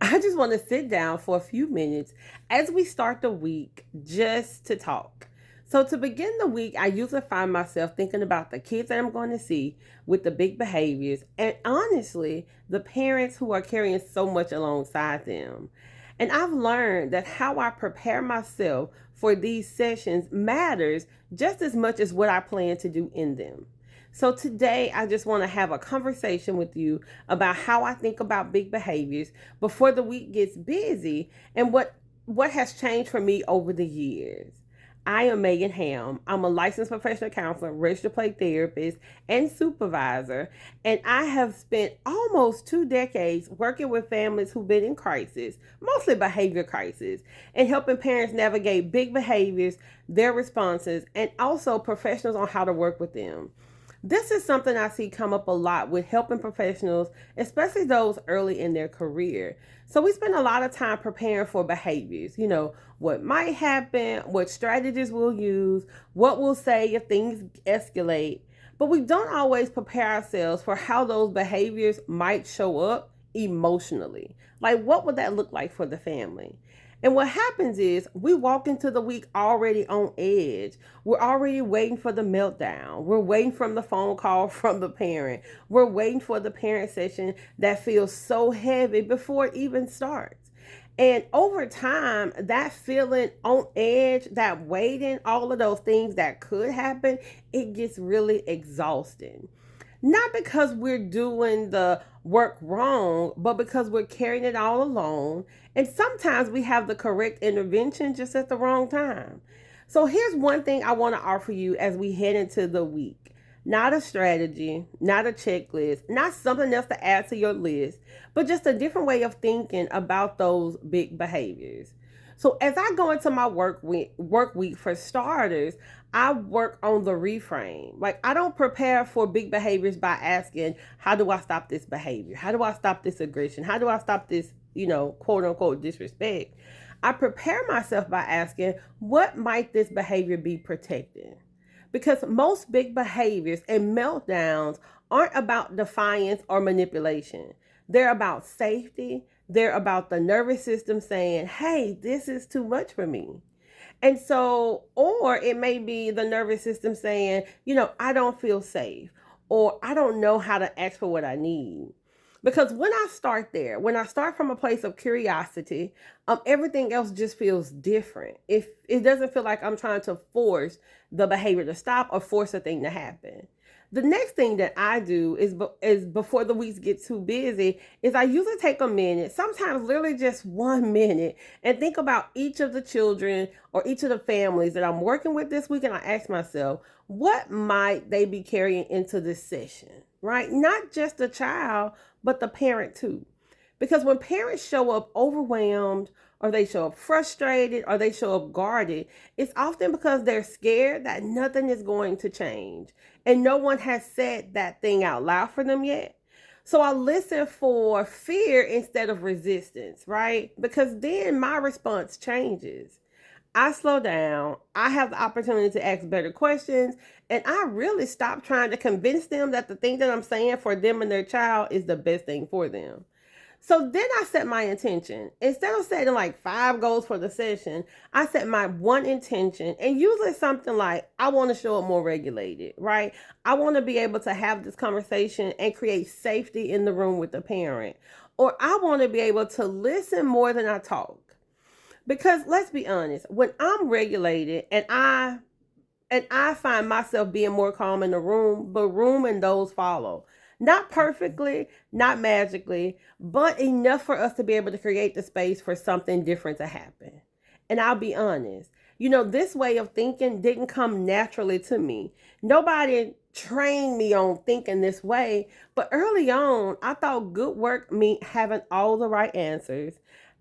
I just want to sit down for a few minutes as we start the week just to talk. So, to begin the week, I usually find myself thinking about the kids that I'm going to see with the big behaviors, and honestly, the parents who are carrying so much alongside them. And I've learned that how I prepare myself for these sessions matters just as much as what I plan to do in them. So today, I just want to have a conversation with you about how I think about big behaviors before the week gets busy and what has changed for me over the years. I am Megan Ham. I'm a licensed professional counselor, registered play therapist, and supervisor, and I have spent almost 2 decades working with families who've been in crisis, mostly behavior crisis, and helping parents navigate big behaviors, their responses, and also professionals on how to work with them. This is something I see come up a lot with helping professionals, especially those early in their career. So we spend a lot of time preparing for behaviors, what might happen, what strategies we'll use, what we'll say if things escalate. But we don't always prepare ourselves for how those behaviors might show up emotionally. Like, what would that look like for the family? And what happens is we walk into the week already on edge. We're already waiting for the meltdown. We're waiting for the phone call from the parent. We're waiting for the parent session that feels so heavy before it even starts. And over time, that feeling on edge, that waiting, all of those things that could happen, it gets really exhausting. Not because we're doing the work wrong, but because we're carrying it all alone. And sometimes we have the correct intervention just at the wrong time. So here's one thing I want to offer you as we head into the week. Not a strategy, not a checklist, not something else to add to your list, but just a different way of thinking about those big behaviors. So as I go into my work week for starters, I work on the reframe. Like, I don't prepare for big behaviors by asking, how do I stop this behavior? How do I stop this aggression? How do I stop this, quote unquote disrespect? I prepare myself by asking, what might this behavior be protecting? Because most big behaviors and meltdowns aren't about defiance or manipulation. They're about safety. They're about the nervous system saying, hey, this is too much for me. And so, or it may be the nervous system saying, I don't feel safe, or I don't know how to ask for what I need. Because when I start there, when I start from a place of curiosity, everything else just feels different. If it doesn't feel like I'm trying to force the behavior to stop or force a thing to happen. The next thing that I do is before the weeks get too busy, is I usually take a minute, sometimes literally just 1 minute, and think about each of the children or each of the families that I'm working with this week, and I ask myself, what might they be carrying into this session, right? Not just the child, but the parent too. Because when parents show up overwhelmed, or they show up frustrated, or they show up guarded, it's often because they're scared that nothing is going to change. And no one has said that thing out loud for them yet. So I listen for fear instead of resistance, right? Because then my response changes. I slow down. I have the opportunity to ask better questions. And I really stop trying to convince them that the thing that I'm saying for them and their child is the best thing for them. So then I set my intention. Instead of setting like 5 goals for the session, I set my one intention, and usually something like, I want to show up more regulated, right? I want to be able to have this conversation and create safety in the room with the parent. Or I want to be able to listen more than I talk. Because let's be honest, when I'm regulated and I find myself being more calm in the room and those follow. Not perfectly, not magically, but enough for us to be able to create the space for something different to happen. And I'll be honest, this way of thinking didn't come naturally to me. Nobody trained me on thinking this way, but early on, I thought good work meant having all the right answers,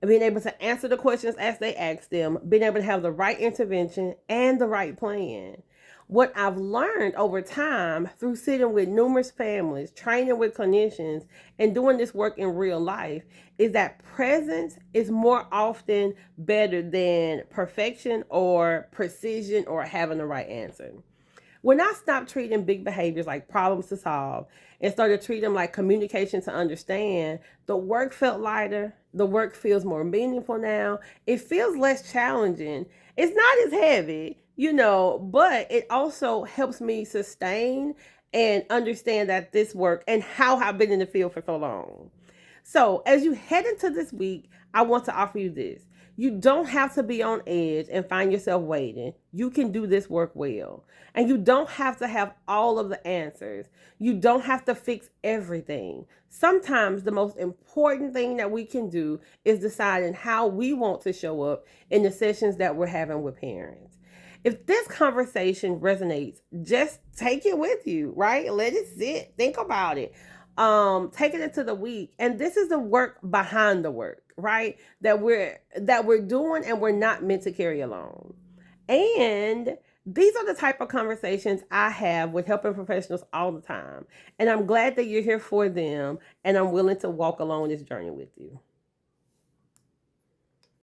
being able to answer the questions as they ask them, being able to have the right intervention and the right plan. What I've learned over time through sitting with numerous families, training with clinicians, and doing this work in real life is that presence is more often better than perfection or precision or having the right answer. When I stopped treating big behaviors like problems to solve and started treating them like communication to understand, the work felt lighter. The work feels more meaningful now. It feels less challenging. It's not as heavy, but it also helps me sustain and understand that this work and how I've been in the field for so long. So, as you head into this week, I want to offer you this. You don't have to be on edge and find yourself waiting. You can do this work well. And you don't have to have all of the answers. You don't have to fix everything. Sometimes the most important thing that we can do is deciding how we want to show up in the sessions that we're having with parents. If this conversation resonates, just take it with you, right? Let it sit. Think about it. Take it into the week. And this is the work behind the work, right? That we're doing and we're not meant to carry alone. And these are the type of conversations I have with helping professionals all the time. And I'm glad that you're here for them and I'm willing to walk along this journey with you.